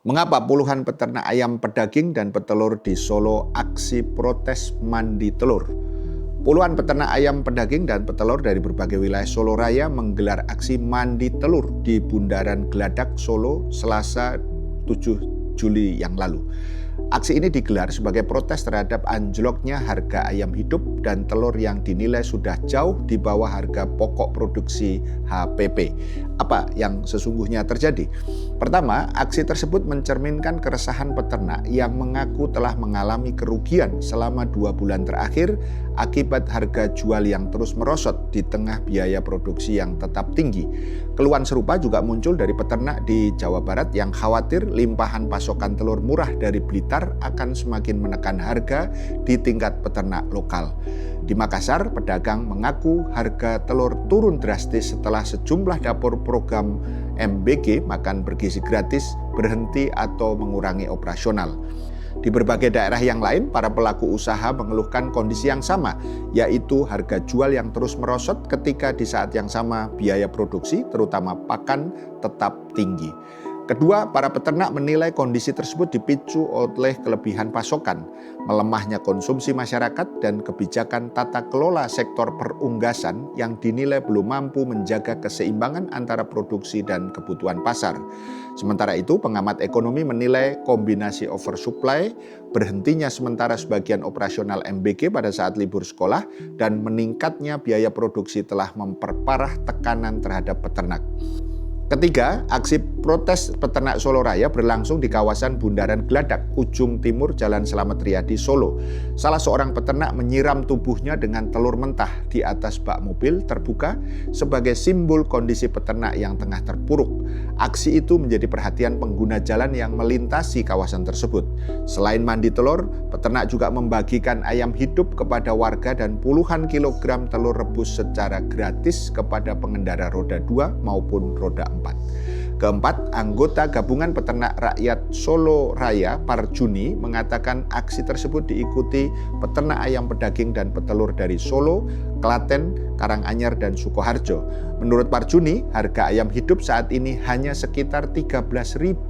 Mengapa puluhan peternak ayam pedaging dan petelur di Solo aksi protes mandi telur? Puluhan peternak ayam pedaging dan petelur dari berbagai wilayah Solo Raya menggelar aksi mandi telur di Bundaran Geladak, Solo, Selasa 7 Juli yang lalu. Aksi ini digelar sebagai protes terhadap anjloknya harga ayam hidup dan telur yang dinilai sudah jauh di bawah harga pokok produksi HPP. Apa yang sesungguhnya terjadi? Pertama, aksi tersebut mencerminkan keresahan peternak yang mengaku telah mengalami kerugian selama 2 bulan terakhir akibat harga jual yang terus merosot di tengah biaya produksi yang tetap tinggi. Keluhan serupa juga muncul dari peternak di Jawa Barat yang khawatir limpahan pasokan telur murah dari Blitar akan semakin menekan harga di tingkat peternak lokal. Di Makassar, pedagang mengaku harga telur turun drastis setelah sejumlah dapur program MBG makan bergizi gratis berhenti atau mengurangi operasional. Di berbagai daerah yang lain, para pelaku usaha mengeluhkan kondisi yang sama, yaitu harga jual yang terus merosot ketika di saat yang sama biaya produksi, terutama pakan, tetap tinggi. Kedua, para peternak menilai kondisi tersebut dipicu oleh kelebihan pasokan, melemahnya konsumsi masyarakat, dan kebijakan tata kelola sektor perunggasan yang dinilai belum mampu menjaga keseimbangan antara produksi dan kebutuhan pasar. Sementara itu, pengamat ekonomi menilai kombinasi oversupply, berhentinya sementara sebagian operasional MBG pada saat libur sekolah, dan meningkatnya biaya produksi telah memperparah tekanan terhadap peternak. Ketiga, aksi protes peternak Solo Raya berlangsung di kawasan Bundaran Geladak, ujung timur Jalan Slamet Riyadi, Solo. Salah seorang peternak menyiram tubuhnya dengan telur mentah di atas bak mobil terbuka sebagai simbol kondisi peternak yang tengah terpuruk. Aksi itu menjadi perhatian pengguna jalan yang melintasi kawasan tersebut. Selain mandi telur, peternak juga membagikan ayam hidup kepada warga dan puluhan kilogram telur rebus secara gratis kepada pengendara roda 2 maupun roda 4. Keempat, anggota Gabungan Peternak Rakyat Solo Raya Parjuni mengatakan aksi tersebut diikuti peternak ayam pedaging dan petelur dari Solo, Klaten, Karanganyar, dan Sukoharjo. Menurut Parjuni, harga ayam hidup saat ini hanya sekitar Rp13.000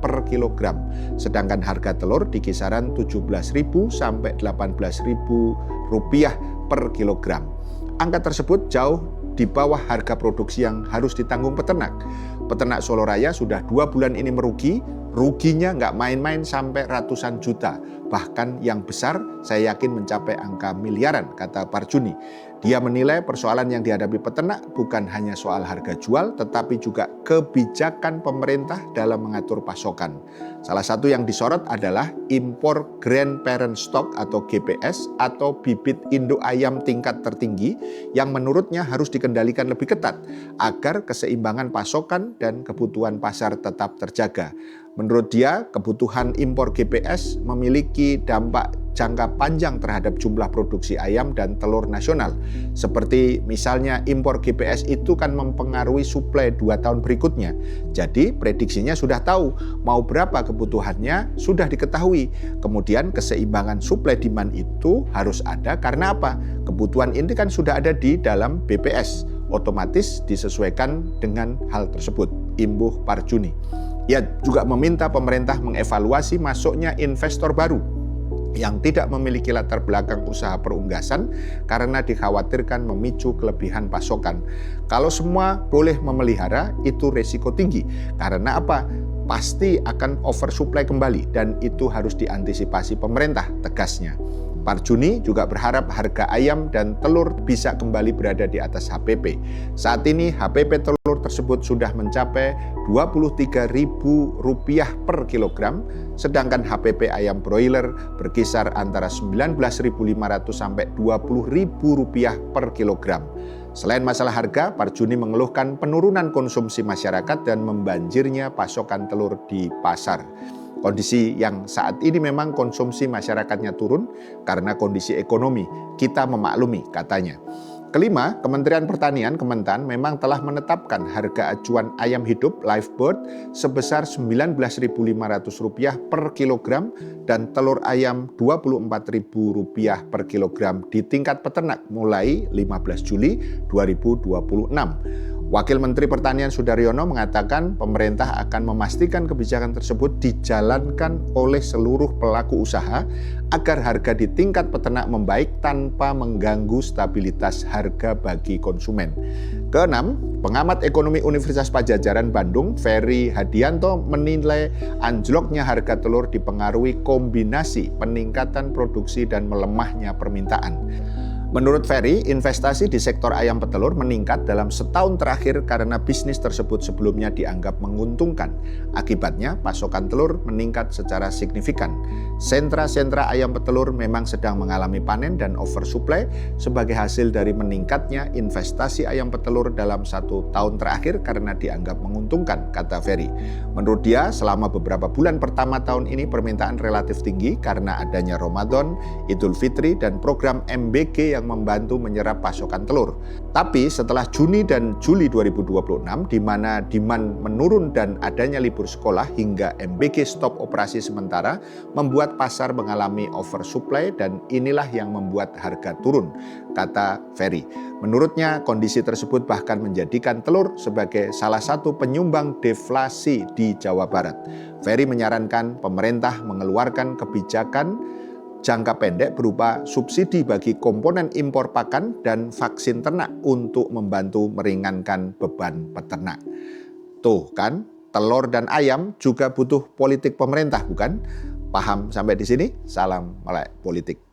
per kilogram, sedangkan harga telur di kisaran Rp17.000 sampai Rp18.000 per kilogram. Angka tersebut jauh di bawah harga produksi yang harus ditanggung peternak. Peternak Solo Raya sudah 2 bulan ini merugi, ruginya nggak main-main sampai ratusan juta. Bahkan yang besar saya yakin mencapai angka miliaran, kata Parjuni. Dia menilai persoalan yang dihadapi peternak bukan hanya soal harga jual, tetapi juga kebijakan pemerintah dalam mengatur pasokan. Salah satu yang disorot adalah impor Grandparent Stock atau GPS atau bibit induk ayam tingkat tertinggi yang menurutnya harus dikendalikan lebih ketat agar keseimbangan pasokan dan kebutuhan pasar tetap terjaga. Menurut dia, kebutuhan impor GPS memiliki dampak jangka panjang terhadap jumlah produksi ayam dan telur nasional. Seperti misalnya impor GPS itu kan mempengaruhi suplai 2 tahun berikutnya. Jadi prediksinya sudah tahu mau berapa kebutuhannya sudah diketahui. Kemudian keseimbangan suplai demand itu harus ada karena apa? Kebutuhan ini kan sudah ada di dalam BPS. Otomatis disesuaikan dengan hal tersebut, imbuh Parjuni. Ia juga meminta pemerintah mengevaluasi masuknya investor baru yang tidak memiliki latar belakang usaha perunggasan karena dikhawatirkan memicu kelebihan pasokan. Kalau semua boleh memelihara, itu resiko tinggi. Karena apa? Pasti akan oversupply kembali dan itu harus diantisipasi pemerintah, tegasnya. Parjuni juga berharap harga ayam dan telur bisa kembali berada di atas HPP. Saat ini HPP telur tersebut sudah mencapai Rp23.000 per kilogram, sedangkan HPP ayam broiler berkisar antara Rp19.500 sampai Rp20.000 per kilogram. Selain masalah harga, Parjuni mengeluhkan penurunan konsumsi masyarakat dan membanjirnya pasokan telur di pasar. Kondisi yang saat ini memang konsumsi masyarakatnya turun karena kondisi ekonomi. Kita memaklumi, katanya. Kelima, Kementerian Pertanian Kementan memang telah menetapkan harga acuan ayam hidup live bird sebesar Rp19.500 per kilogram dan telur ayam Rp24.000 per kilogram di tingkat peternak mulai 15 Juli 2026. Wakil Menteri Pertanian Sudaryono mengatakan pemerintah akan memastikan kebijakan tersebut dijalankan oleh seluruh pelaku usaha agar harga di tingkat peternak membaik tanpa mengganggu stabilitas harga bagi konsumen. Keenam, pengamat ekonomi Universitas Padjadjaran Bandung, Ferry Hadianto, menilai anjloknya harga telur dipengaruhi kombinasi peningkatan produksi dan melemahnya permintaan. Menurut Ferry, investasi di sektor ayam petelur meningkat dalam setahun terakhir karena bisnis tersebut sebelumnya dianggap menguntungkan. Akibatnya, pasokan telur meningkat secara signifikan. Sentra-sentra ayam petelur memang sedang mengalami panen dan oversupply sebagai hasil dari meningkatnya investasi ayam petelur dalam 1 tahun terakhir karena dianggap menguntungkan, kata Ferry. Menurut dia, selama beberapa bulan pertama tahun ini permintaan relatif tinggi karena adanya Ramadan, Idul Fitri, dan program MBG yang membantu menyerap pasokan telur. Tapi setelah Juni dan Juli 2026, di mana demand menurun dan adanya libur sekolah hingga MBG stop operasi sementara, membuat pasar mengalami oversupply dan inilah yang membuat harga turun, kata Ferry. Menurutnya, kondisi tersebut bahkan menjadikan telur sebagai salah satu penyumbang deflasi di Jawa Barat. Ferry menyarankan pemerintah mengeluarkan kebijakan jangka pendek berupa subsidi bagi komponen impor pakan dan vaksin ternak untuk membantu meringankan beban peternak. Tuh kan, telur dan ayam juga butuh politik pemerintah, bukan? Paham sampai di sini? Salam melek politik.